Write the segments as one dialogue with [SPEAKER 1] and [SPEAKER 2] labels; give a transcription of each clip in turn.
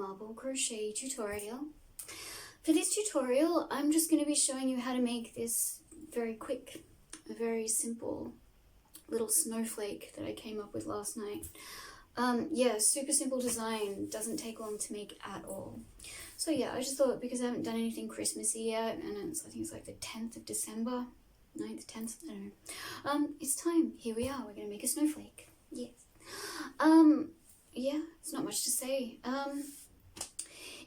[SPEAKER 1] marble crochet tutorial. For this tutorial, I'm just going to be showing you how to make this very quick, very simple little snowflake that I came up with last night. Yeah, super simple design, doesn't take long to make at all. So yeah, I just thought because I haven't done anything Christmassy yet, and I think it's like the 10th of December, 9th, 10th, I don't know. It's time. Here we are. We're going to make a snowflake. Yes. Yeah, it's not much to say.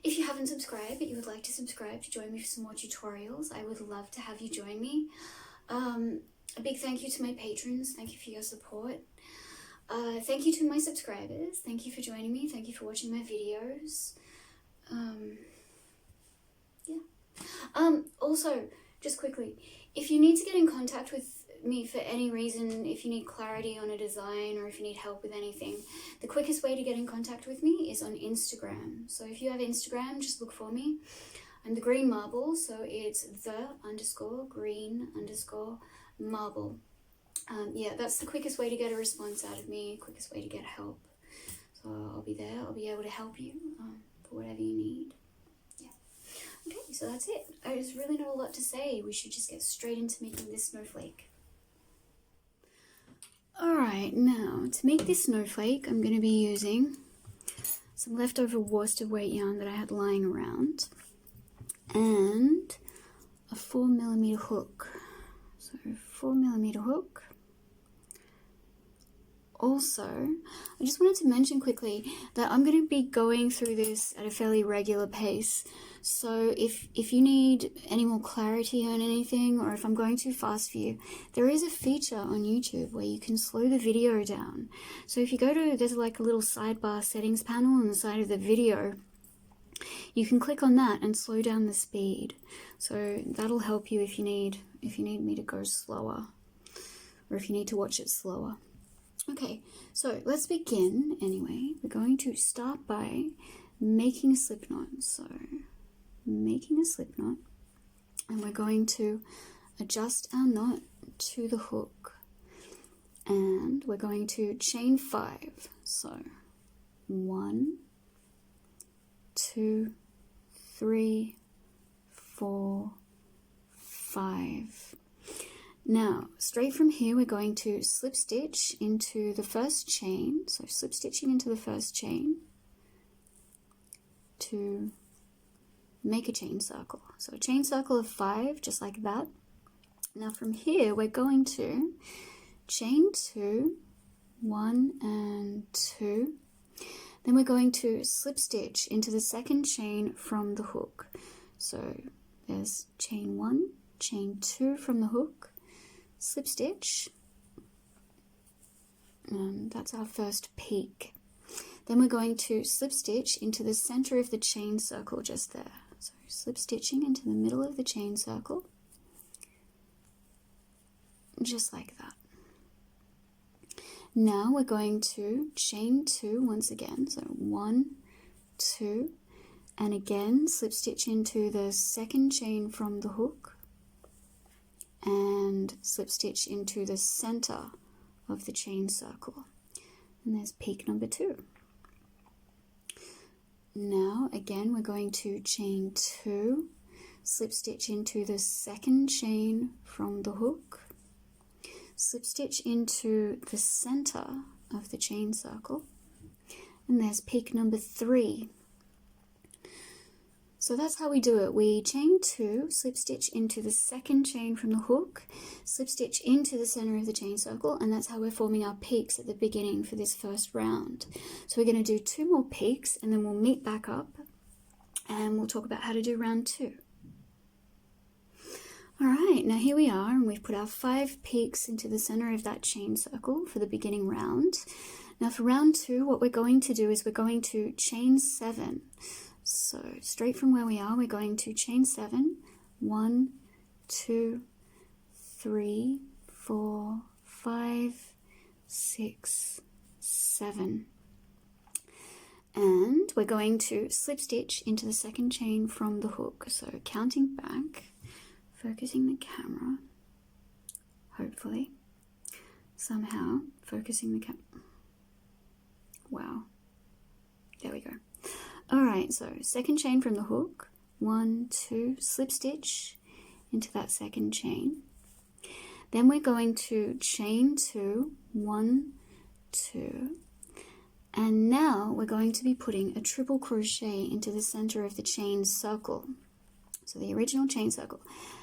[SPEAKER 1] If you haven't subscribed, but you would like to subscribe to join me for some more tutorials, I would love to have you join me. A big thank you to my patrons. Thank you for your support. Thank you to my subscribers. Thank you for joining me. Thank you for watching my videos. Yeah. Also, just quickly, if you need to get in contact with me for any reason, if you need clarity on a design or if you need help with anything, the quickest way to get in contact with me is on Instagram. So if you have Instagram, just look for me. I'm the Green Marble, so it's _green_marble. Yeah, that's the quickest way to get a response out of me, quickest way to get help. So I'll be there, I'll be able to help you for whatever you need. Yeah. Okay, so that's it. There's really not a lot to say. We should just get straight into making this snowflake. Alright, now to make this snowflake, I'm going to be using some leftover worsted weight yarn that I had lying around and a 4mm hook. So 4mm hook. Also, I just wanted to mention quickly that I'm going to be going through this at a fairly regular pace. So if you need any more clarity on anything, or if I'm going too fast for you, there is a feature on YouTube where you can slow the video down. So if you go to, there's like a little sidebar settings panel on the side of the video, you can click on that and slow down the speed. So that'll help you if you need me to go slower, or if you need to watch it slower. Okay, so let's begin anyway. We're going to start by making a slip knot. So making a slip knot, and we're going to adjust our knot to the hook, and we're going to chain 5. So 1, 2, 3, 4, 5. Now, straight from here, we're going to slip stitch into the first chain. So slip stitching into the first chain to make a chain circle. So a chain circle of 5, just like that. Now from here, we're going to chain 2, 1 and 2. Then we're going to slip stitch into the second chain from the hook. So there's chain 1, chain 2 from the hook, slip stitch, and that's our first peak. Then we're going to slip stitch into the center of the chain circle just there. So slip stitching into the middle of the chain circle, just like that. Now we're going to chain 2 once again, so 1, 2, and again slip stitch into the second chain from the hook, and slip stitch into the center of the chain circle, and there's peak number 2. Now again we're going to chain 2, slip stitch into the second chain from the hook, slip stitch into the center of the chain circle, and there's peak number 3. So that's how we do it. We chain 2, slip stitch into the second chain from the hook, slip stitch into the center of the chain circle, and that's how we're forming our peaks at the beginning for this first round. So we're going to do 2 more peaks, and then we'll meet back up and we'll talk about how to do round 2. Alright, now here we are, and we've put our 5 peaks into the center of that chain circle for the beginning round. Now for round 2, what we're going to do is we're going to chain 7. So straight from where we are, we're going to chain 7, 1, 2, 3, 4, 5, 6, 7. And we're going to slip stitch into the second chain from the hook. So counting back, focusing the camera, hopefully, somehow focusing the camera. Wow, there we go. All right, so second chain from the hook, 1, 2, slip stitch into that second chain. Then we're going to chain 2, 1, 2, and now we're going to be putting a triple crochet into the center of the chain circle. So the original chain circle.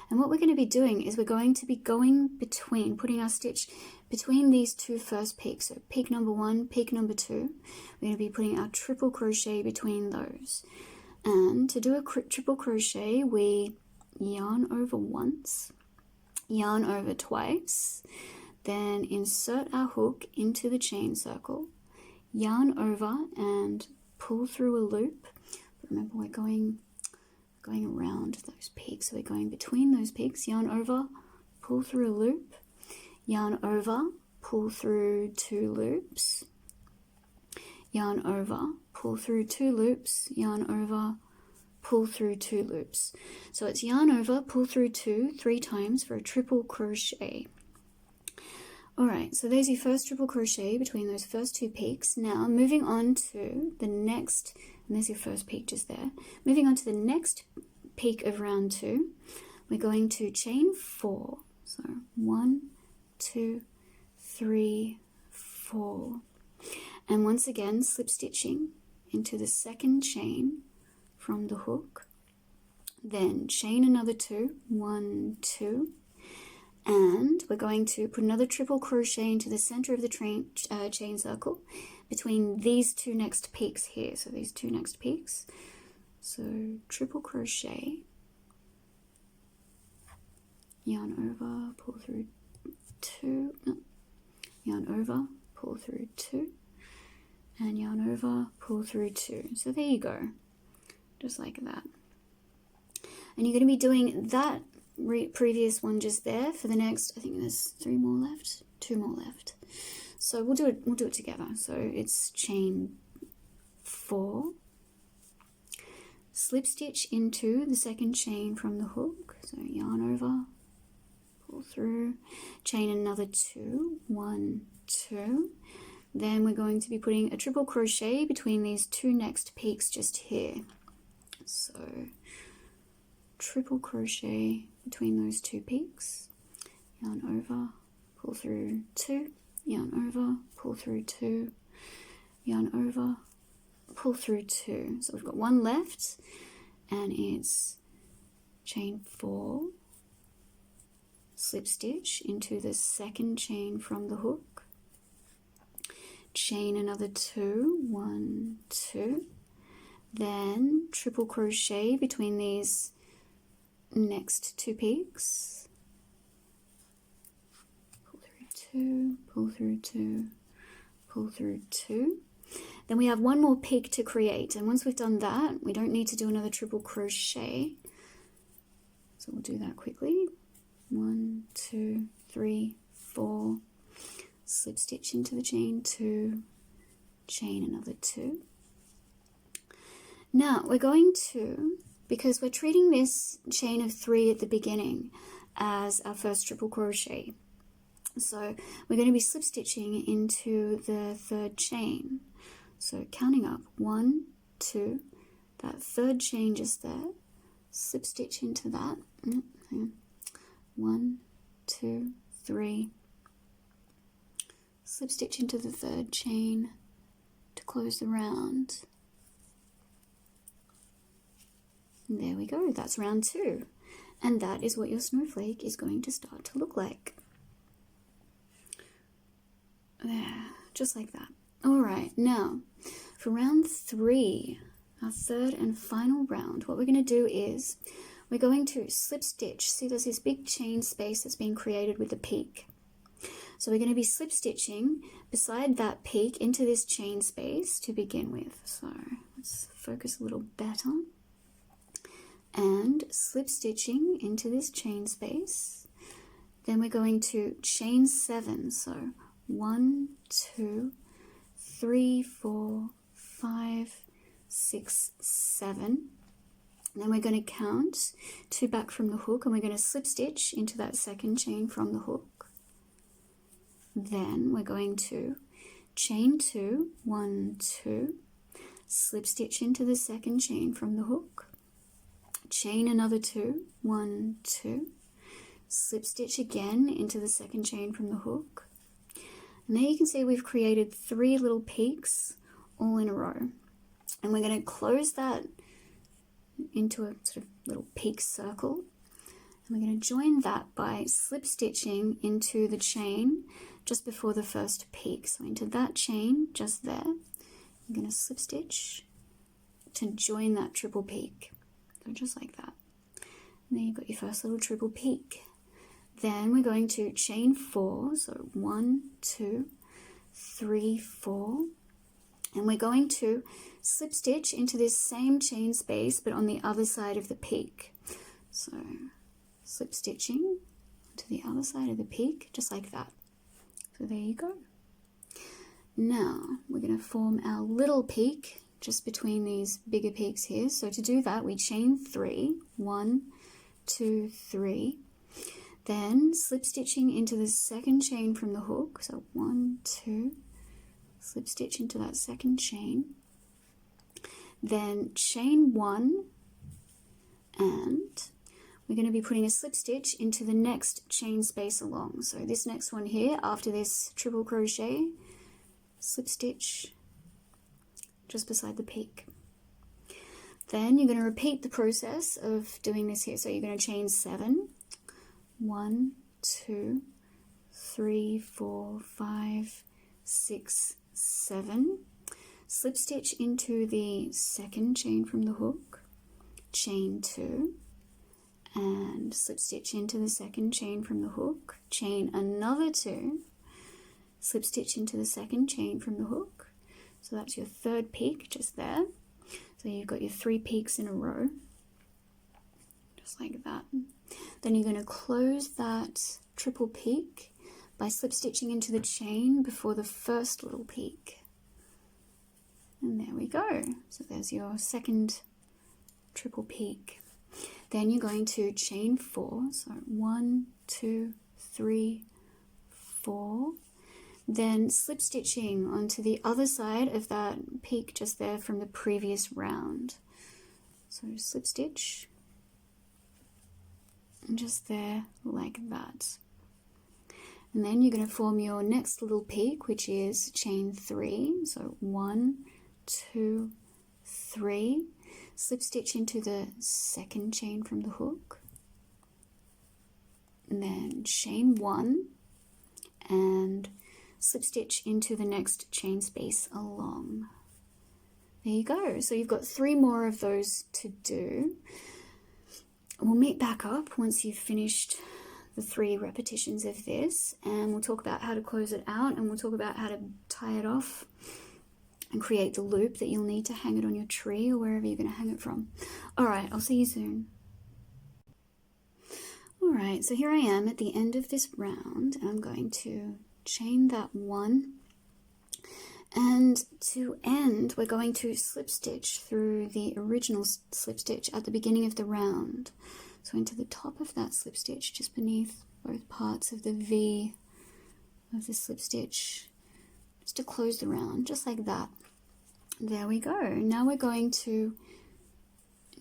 [SPEAKER 1] And what we're going to be doing is we're going to be going between, putting our stitch between these two first peaks. So peak number 1, peak number 2. We're going to be putting our triple crochet between those. And to do a triple crochet, we yarn over once, yarn over twice, then insert our hook into the chain circle, yarn over and pull through a loop. But remember, we're going around those peaks, so we're going between those peaks, yarn over, pull through a loop, yarn over, pull through 2 loops, yarn over, pull through 2 loops, yarn over, pull through 2 loops. So it's yarn over, pull through 2 3 times for a triple crochet. Alright, so there's your first triple crochet between those first 2 peaks. Now moving on to the next, and there's your first peak just there. Moving on to the next peak of round 2, we're going to chain 4. So 1, 2, 3, 4. And once again, slip stitching into the second chain from the hook. Then chain another 2, 1, 2. And we're going to put another triple crochet into the center of the chain circle between these 2 next peaks here. So these 2 next peaks. So triple crochet, yarn over, pull through 2, no, yarn over, pull through 2, and yarn over, pull through 2. So there you go, just like that. And you're going to be doing that previous one just there for the next, I think there's 3 more left, 2 more left. So we'll do it together. So it's chain 4, slip stitch into the second chain from the hook. So yarn over, pull through, chain another 2, 1, 2. Then we're going to be putting a triple crochet between these 2 next peaks just here. So triple crochet between those 2 peaks, yarn over, pull through 2, yarn over, pull through 2, yarn over, pull through 2. So we've got 1 left, and it's chain 4, slip stitch into the second chain from the hook, chain another 2, 1, 2, then triple crochet between these next 2 peaks, pull through 2, pull through 2, pull through 2. Then we have 1 more peak to create, and once we've done that, we don't need to do another triple crochet. So we'll do that quickly. 1, 2, 3, 4, slip stitch into the chain 2, chain another 2. Now we're going to, because we're treating this chain of 3 at the beginning as our first triple crochet, so we're going to be slip stitching into the 3rd chain. So counting up 1, 2, that 3rd chain just there, slip stitch into that, 1, 2, 3, slip stitch into the 3rd chain to close the round. And there we go, that's round 2. And that is what your snowflake is going to start to look like. There, just like that. Alright, now for round 3, our 3rd and final round, what we're going to do is we're going to slip stitch. See, there's this big chain space that's been created with the peak. So we're going to be slip stitching beside that peak into this chain space to begin with. So let's focus a little better. And slip stitching into this chain space. Then we're going to chain 7. So 1, 2, 3, 4, 5, 6, 7. Then we're going to count 2 back from the hook, and we're going to slip stitch into that second chain from the hook. Then we're going to chain 2, 1, 2, slip stitch into the second chain from the hook, chain another 2, 1, 2, slip stitch again into the second chain from the hook, and there you can see we've created 3 little peaks all in a row, and we're going to close that into a sort of little peak circle, and we're going to join that by slip stitching into the chain just before the first peak. So into that chain just there, you're going to slip stitch to join that triple peak. So just like that. And there you've got your first little triple peak. Then we're going to chain 4, so 1, 2, 3, 4, and we're going to slip stitch into this same chain space but on the other side of the peak. So slip stitching to the other side of the peak, just like that. So there you go. Now we're going to form our little peak just between these bigger peaks here. So to do that, we chain 3, 1, 2, 3, then slip stitching into the second chain from the hook. So 1, 2, slip stitch into that second chain, then chain 1, and we're going to be putting a slip stitch into the next chain space along. So this next one here, after this triple crochet, slip stitch just beside the peak. Then you're going to repeat the process of doing this here. So you're going to chain 7, 1, 2, 3, 4, 5, 6, 7, slip stitch into the second chain from the hook, chain 2, and slip stitch into the second chain from the hook, chain another 2, slip stitch into the second chain from the hook. So that's your third peak just there. So you've got your 3 peaks in a row, just like that. Then you're going to close that triple peak by slip stitching into the chain before the first little peak. And there we go. So there's your second triple peak. Then you're going to chain 4. So 1, 2, 3, 4. Then slip stitching onto the other side of that peak just there from the previous round. So slip stitch just there like that. And then you're going to form your next little peak, which is chain 3. So 1, 2, 3. Slip stitch into the second chain from the hook. And then chain 1 and slip stitch into the next chain space along. There you go. So you've got 3 more of those to do. We'll meet back up once you've finished the 3 repetitions of this, and we'll talk about how to close it out, and we'll talk about how to tie it off and create the loop that you'll need to hang it on your tree or wherever you're going to hang it from. Alright, I'll see you soon. Alright, so here I am at the end of this round, and I'm going to chain that 1, and to end we're going to slip stitch through the original slip stitch at the beginning of the round. So into the top of that slip stitch, just beneath both parts of the V of the slip stitch, just to close the round, just like that. There we go. Now we're going to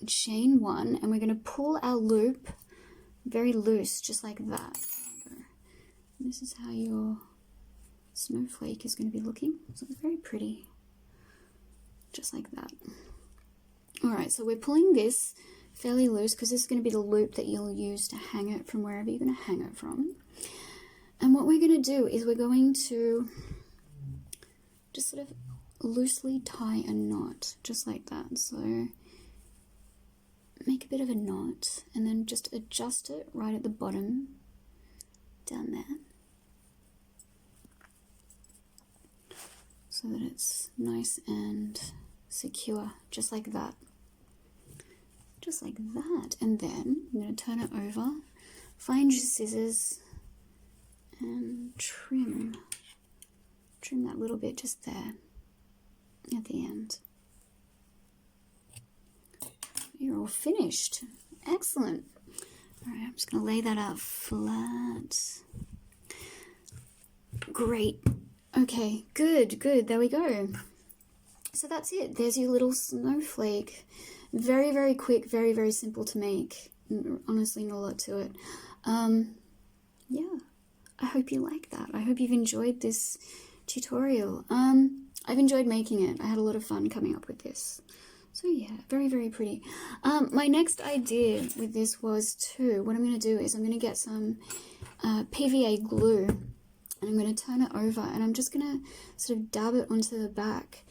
[SPEAKER 1] chain 1, and we're going to pull our loop very loose, just like that. This is how your snowflake is going to be looking. So it's very pretty, just like that. Alright, so we're pulling this fairly loose because this is going to be the loop that you'll use to hang it from wherever you're going to hang it from. And what we're going to do is we're going to just sort of loosely tie a knot, just like that. So make a bit of a knot and then just adjust it right at the bottom, down there, so that it's nice and secure, just like that. Just like that. And then I'm going to turn it over, find your scissors, and trim that little bit just there at the end. You're all finished. Excellent. Alright, I'm just going to lay that out flat. Great. Okay, good, there we go. So that's it. There's your little snowflake. Very, very quick, very, very simple to make. Honestly, not a lot to it. Yeah, I hope you like that. I hope you've enjoyed this tutorial. I've enjoyed making it. I had a lot of fun coming up with this. So yeah, very, very pretty. My next idea with this was what I'm going to do is I'm going to get some PVA glue, and I'm going to turn it over, and I'm just going to sort of dab it onto the back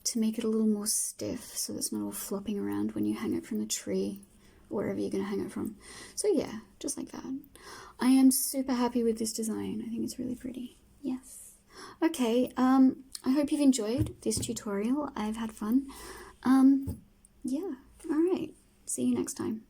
[SPEAKER 1] to make it a little more stiff, so it's not all flopping around when you hang it from the tree or wherever you're going to hang it from. So yeah, just like that. I am super happy with this design. I think it's really pretty. Yes. Okay, I hope you've enjoyed this tutorial. I've had fun. Yeah, alright. See you next time.